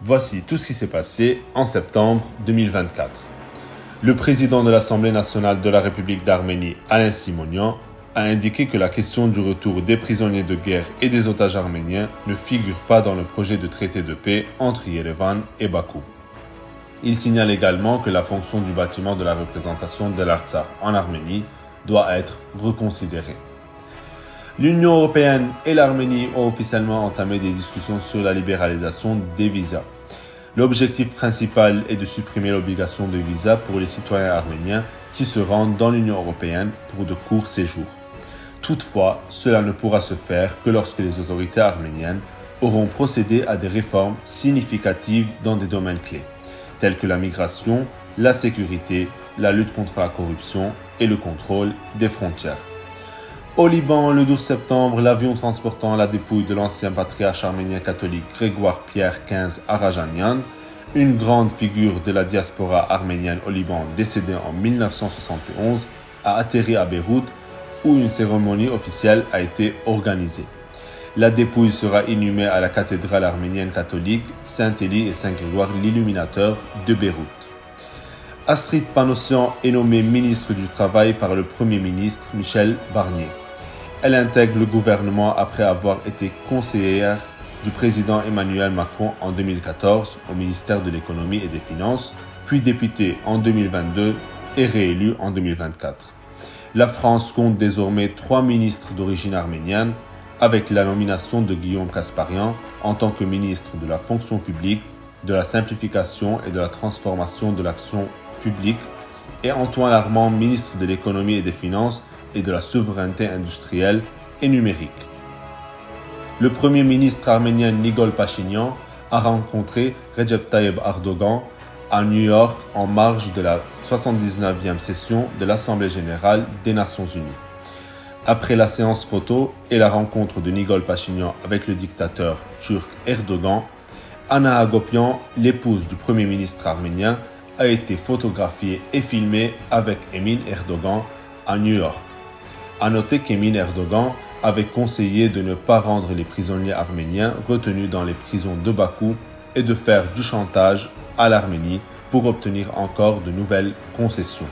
Voici tout ce qui s'est passé en septembre 2024. Le président de l'Assemblée nationale de la République d'Arménie, Alain Simonian, a indiqué que la question du retour des prisonniers de guerre et des otages arméniens ne figure pas dans le projet de traité de paix entre Yerevan et Bakou. Il signale également que la fonction du bâtiment de la représentation de l'Artsakh en Arménie doit être reconsidérée. L'Union européenne et l'Arménie ont officiellement entamé des discussions sur la libéralisation des visas. L'objectif principal est de supprimer l'obligation de visa pour les citoyens arméniens qui se rendent dans l'Union européenne pour de courts séjours. Toutefois, cela ne pourra se faire que lorsque les autorités arméniennes auront procédé à des réformes significatives dans des domaines clés, tels que la migration, la sécurité, la lutte contre la corruption et le contrôle des frontières. Au Liban, le 12 septembre, l'avion transportant la dépouille de l'ancien patriarche arménien catholique Grégoire Pierre XV Arajanian, une grande figure de la diaspora arménienne au Liban décédée en 1971, a atterri à Beyrouth où une cérémonie officielle a été organisée. La dépouille sera inhumée à la cathédrale arménienne catholique Saint-Élie et Saint-Grégoire l'Illuminateur de Beyrouth. Astrid Panossian est nommée ministre du Travail par le Premier ministre Michel Barnier. Elle intègre le gouvernement après avoir été conseillère du président Emmanuel Macron en 2014 au ministère de l'Économie et des Finances, puis députée en 2022 et réélue en 2024. La France compte désormais 3 ministres d'origine arménienne, avec la nomination de Guillaume Kasparian en tant que ministre de la fonction publique, de la simplification et de la transformation de l'action publique, et Antoine Armand, ministre de l'Économie et des Finances et de la souveraineté industrielle et numérique. Le premier ministre arménien Nikol Pachinian a rencontré Recep Tayyip Erdogan à New York en marge de la 79e session de l'Assemblée générale des Nations unies. Après la séance photo et la rencontre de Nikol Pachinian avec le dictateur turc Erdogan, Ana Hagopian, l'épouse du premier ministre arménien, a été photographiée et filmée avec Emin Erdogan à New York. À noter qu'Emin Erdogan avait conseillé de ne pas rendre les prisonniers arméniens retenus dans les prisons de Bakou et de faire du chantage à l'Arménie pour obtenir encore de nouvelles concessions.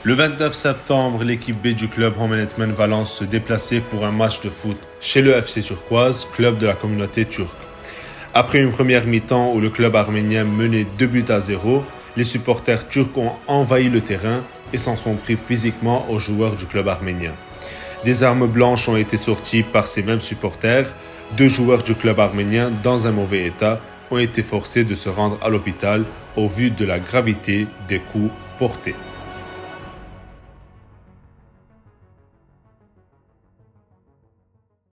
Le 29 septembre, l'équipe B du club Homenetmen Valence se déplaçait pour un match de foot chez le FC Turquoise, club de la communauté turque. Après une première mi-temps où le club arménien menait 2-0, les supporters turcs ont envahi le terrain et s'en sont pris physiquement aux joueurs du club arménien. Des armes blanches ont été sorties par ces mêmes supporters. 2 joueurs du club arménien, dans un mauvais état, ont été forcés de se rendre à l'hôpital au vu de la gravité des coups portés.